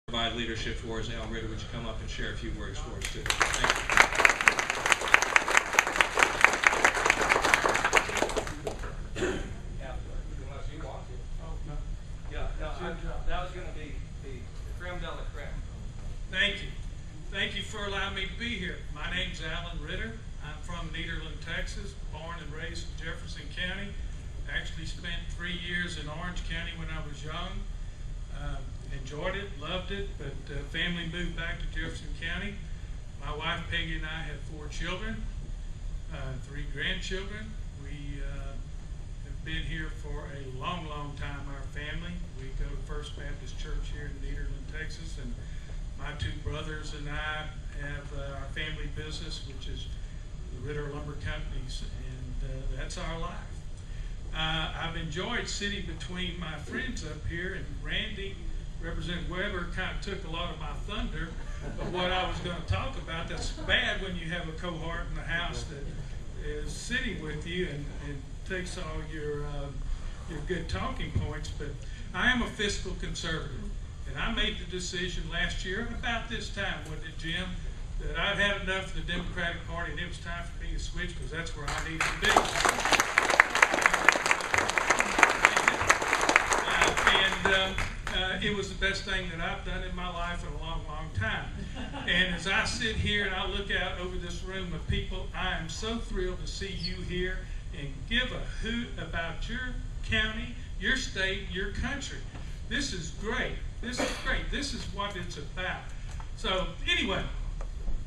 provide leadership for us. Allan Ritter, would you come up and share a few words for us too? Thank you. Unless you want to. Oh, no. Yeah, no, that was going to be the creme de la creme. Thank you. Thank you for allowing me to be here. My name's Allan Ritter. I'm from Nederland, Texas, born and raised in Jefferson County. Actually spent 3 years in Orange County when I was young. Enjoyed it, loved it, but family moved back to Jefferson County. My wife Peggy and I have 4 children, 3 grandchildren. We have been here for a long, long time, our family. We go to First Baptist Church here in Nederland, Texas, and my 2 brothers and I have our family business, which is the Ritter Lumber Companies, and that's our life. I've enjoyed sitting between my friends up here, and Randy, Representative Weber, kind of took a lot of my thunder of what I was going to talk about. That's bad when you have a cohort in the House that is sitting with you and takes all your good talking points. But I am a fiscal conservative, and I made the decision last year about this time, wasn't it, Jim, that I'd had enough of the Democratic Party and it was time for me to switch because that's where I need to be. It was the best thing that I've done in my life in a long, long time. And as I sit here and I look out over this room of people, I am so thrilled to see you here and give a hoot about your county, your state, your country. This is great. This is great. This is what it's about. So anyway,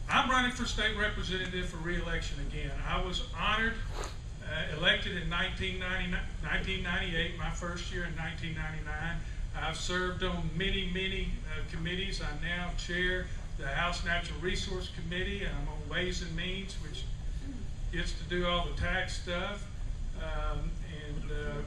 I'm running for state representative for re-election again. I was honored, elected in 1998, my first year in 1999. I've served on many, many committees. I now chair the House Natural Resource Committee, and I'm on Ways and Means, which gets to do all the tax stuff, and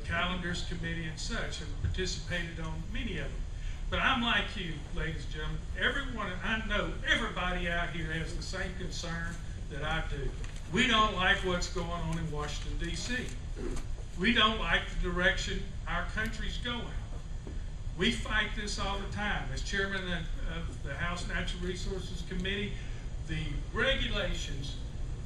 Calendars Committee and such, and participated on many of them. But I'm like you, ladies and gentlemen. Everyone, I know everybody out here has the same concern that I do. We don't like what's going on in Washington, D.C. We don't like the direction our country's going. We fight this all the time. As chairman of the House Natural Resources Committee, the regulations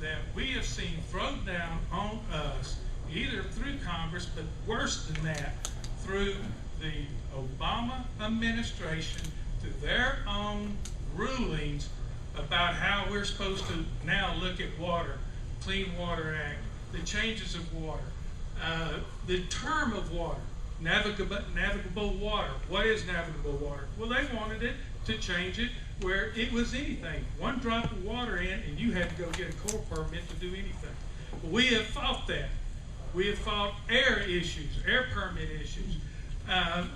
that we have seen thrown down on us, either through Congress, but worse than that, through the Obama administration, through their own rulings about how we're supposed to now look at water, Clean Water Act, the changes of water, the term of water, navigable water. What is navigable water? Well, they wanted it to change it where it was anything. 1 drop of water in and you had to go get a Corps permit to do anything. But we have fought that. We have fought air issues, air permit issues. I'm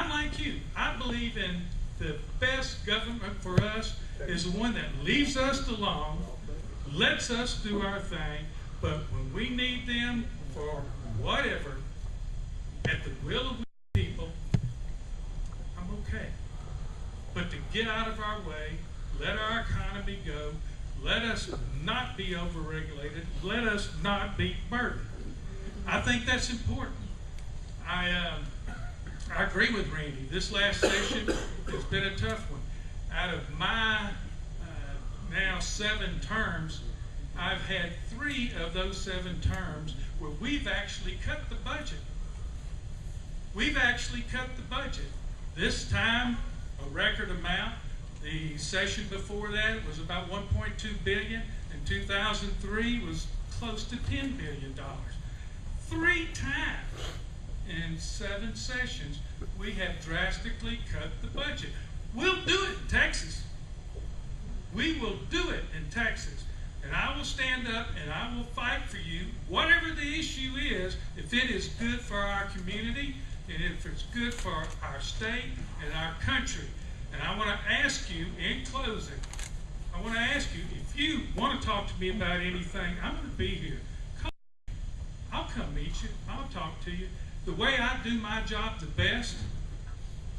like you. I believe in the best government for us is the one that leaves us alone, lets us do our thing, but when we need them for whatever, at the will of the people, I'm okay. But to get out of our way, let our economy go, let us not be overregulated, let us not be burdened. I think that's important. I agree with Randy. This last session has been a tough one. Out of my now 7 terms, I've had 3 of those 7 terms where we've actually cut the budget. We've actually cut the budget. This time, a record amount. The session before that was about $1.2 billion. In 2003 was close to $10 billion. 3 times in 7 sessions, we have drastically cut the budget. We'll do it in Texas. We will do it in Texas. And I will stand up and I will fight for you, whatever the issue is, if it is good for our community and if it's good for our state and our country. And I want to ask you, in closing, I want to ask you, if you want to talk to me about anything, I'm going to be here. I'll come meet you. I'll talk to you. The way I do my job the best,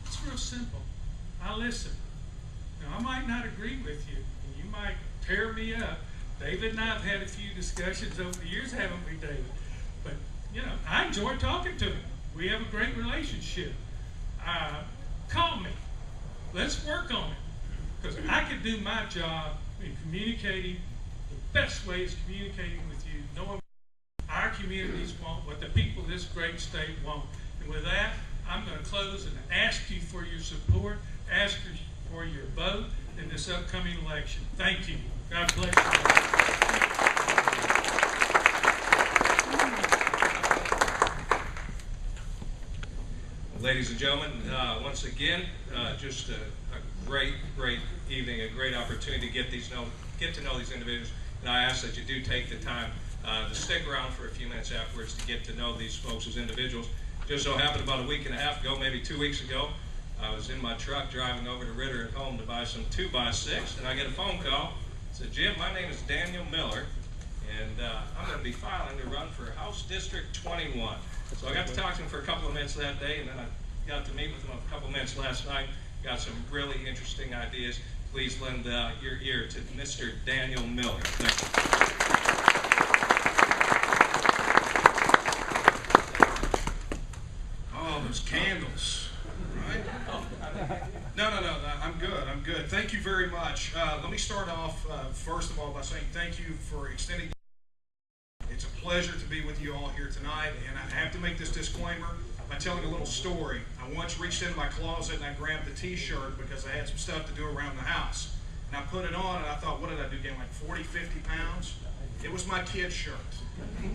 it's real simple. I listen. Now, I might not agree with you, and you might tear me up. David and I have had a few discussions over the years, haven't we, David? But, you know, I enjoy talking to him. We have a great relationship. Call me. Let's work on it. Because I can do my job in communicating. The best way is communicating with you, knowing what our communities want, what the people of this great state want. And with that, I'm going to close and ask you for your support, ask you for your vote in this upcoming election. Thank you. God bless you. Ladies and gentlemen, once again, just a great evening, a great opportunity to get to know these individuals. And I ask that you do take the time to stick around for a few minutes afterwards to get to know these folks as individuals. Just so happened about a week and a half ago, maybe 2 weeks ago, I was in my truck driving over to Ritter at home to buy some 2x6, and I get a phone call. It said, "Jim, my name is Daniel Miller, and I'm going to be filing to run for House District 21. So I got to talk to him for a couple of minutes that day, and then I got to meet with him a couple of minutes last night. Got some really interesting ideas. Please lend your ear to Mr. Daniel Miller. Thank you. Oh, those candles, right? No, I'm good. Thank you very much. Let me start off, first of all, by saying thank you for extending. It's a pleasure to be with you all here tonight, and I have to make this disclaimer by telling a little story. I once reached into my closet and I grabbed the t-shirt because I had some stuff to do around the house. And I put it on and I thought, what did I do, gain like 40, 50 pounds? It was my kid's shirt.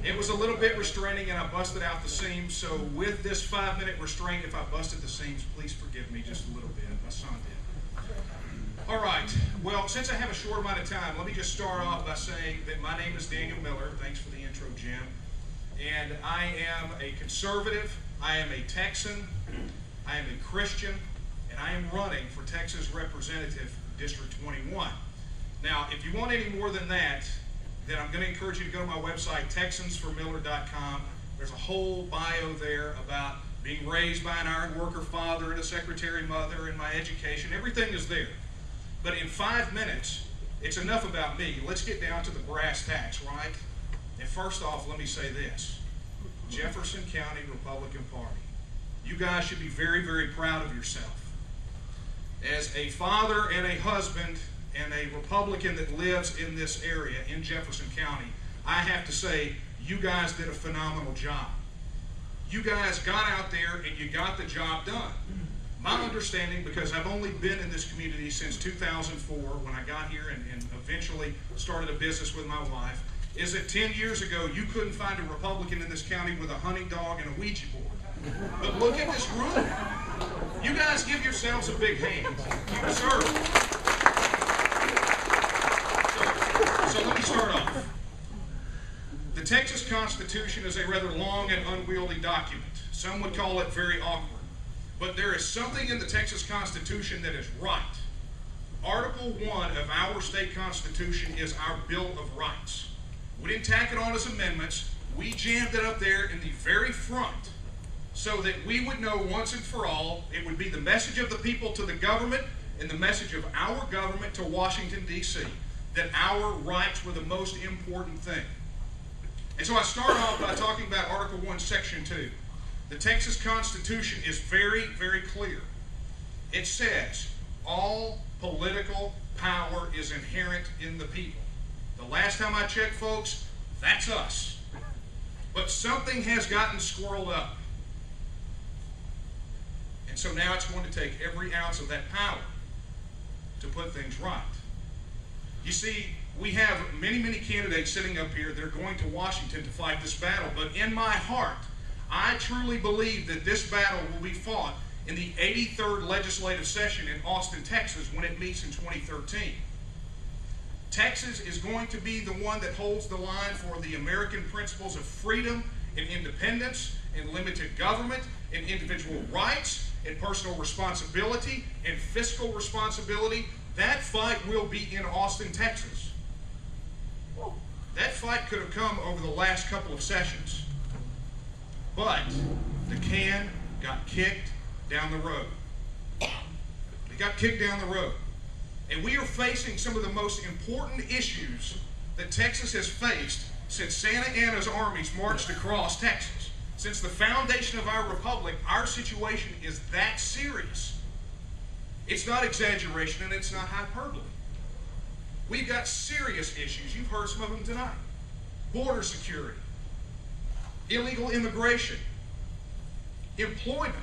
It was a little bit restraining and I busted out the seams. So with this 5-minute restraint, if I busted the seams, please forgive me just a little bit. My son did. All right. Well, since I have a short amount of time, let me just start off by saying that my name is Daniel Miller. Thanks for the intro, Jim. And I am a conservative. I am a Texan. I am a Christian. And I am running for Texas Representative District 21. Now, if you want any more than that, then I'm going to encourage you to go to my website, texansformiller.com. There's a whole bio there about being raised by an iron worker father and a secretary mother and my education. Everything is there. But in 5 minutes, it's enough about me. Let's get down to the brass tacks, right? And first off, let me say this. Jefferson County Republican Party. You guys should be very, very proud of yourself. As a father and a husband and a Republican that lives in this area in Jefferson County, I have to say, you guys did a phenomenal job. You guys got out there and you got the job done. My understanding, because I've only been in this community since 2004 when I got here and eventually started a business with my wife, is that 10 years ago you couldn't find a Republican in this county with a hunting dog and a Ouija board. But look at this room. You guys give yourselves a big hand. You deserve it. So let me start off. The Texas Constitution is a rather long and unwieldy document. Some would call it very awkward. But there is something in the Texas Constitution that is right. Article 1 of our state constitution is our Bill of Rights. We didn't tack it on as amendments. We jammed it up there in the very front so that we would know once and for all, it would be the message of the people to the government and the message of our government to Washington, D.C., that our rights were the most important thing. And so I start off by talking about Article 1, Section 2. The Texas Constitution is very, very clear. It says, all political power is inherent in the people. The last time I checked, folks, that's us. But something has gotten squirreled up. And so now it's going to take every ounce of that power to put things right. You see, we have many, many candidates sitting up here. They're going to Washington to fight this battle. But in my heart, I truly believe that this battle will be fought in the 83rd legislative session in Austin, Texas, when it meets in 2013. Texas is going to be the one that holds the line for the American principles of freedom and independence and limited government and individual rights and personal responsibility and fiscal responsibility. That fight will be in Austin, Texas. That fight could have come over the last couple of sessions. But the can got kicked down the road. It got kicked down the road. And we are facing some of the most important issues that Texas has faced since Santa Anna's armies marched across Texas. Since the foundation of our republic, our situation is that serious. It's not exaggeration and it's not hyperbole. We've got serious issues. You've heard some of them tonight. Border security, illegal immigration, employment,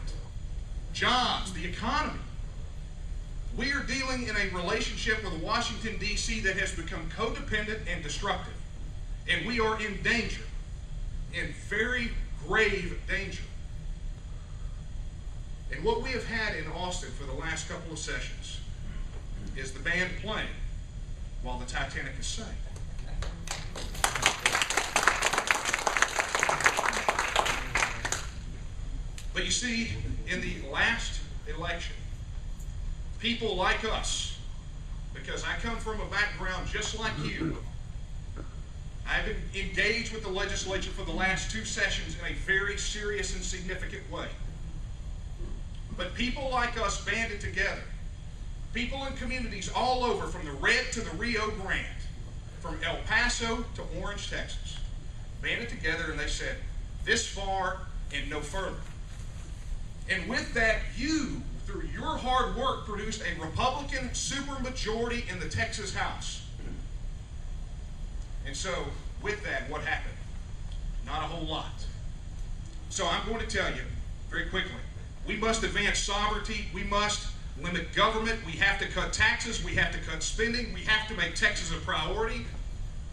jobs, the economy. We are dealing in a relationship with Washington, D.C. that has become codependent and destructive. And we are in danger, in very grave danger. And what we have had in Austin for the last couple of sessions is the band playing while the Titanic is sank. But you see, in the last election, people like us, because I come from a background just like you, I've been engaged with the legislature for the last 2 sessions in a very serious and significant way. But people like us banded together, people in communities all over, from the Red to the Rio Grande, from El Paso to Orange, Texas, banded together and they said, this far and no further. And with that, you, through your hard work, produced a Republican supermajority in the Texas House. And so, with that, what happened? Not a whole lot. So I'm going to tell you very quickly, we must advance sovereignty, we must limit government, we have to cut taxes, we have to cut spending, we have to make Texas a priority.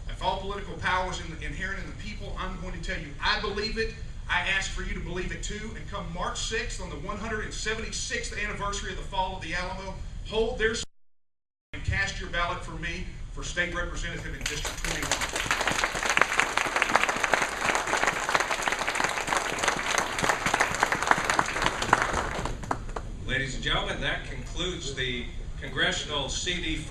If all political power is inherent in the people, I'm going to tell you, I believe it. I ask for you to believe it too. And come March 6th, on the 176th anniversary of the fall of the Alamo, hold their and cast your ballot for me for state representative in District 21. Ladies and gentlemen, that concludes the congressional CD4.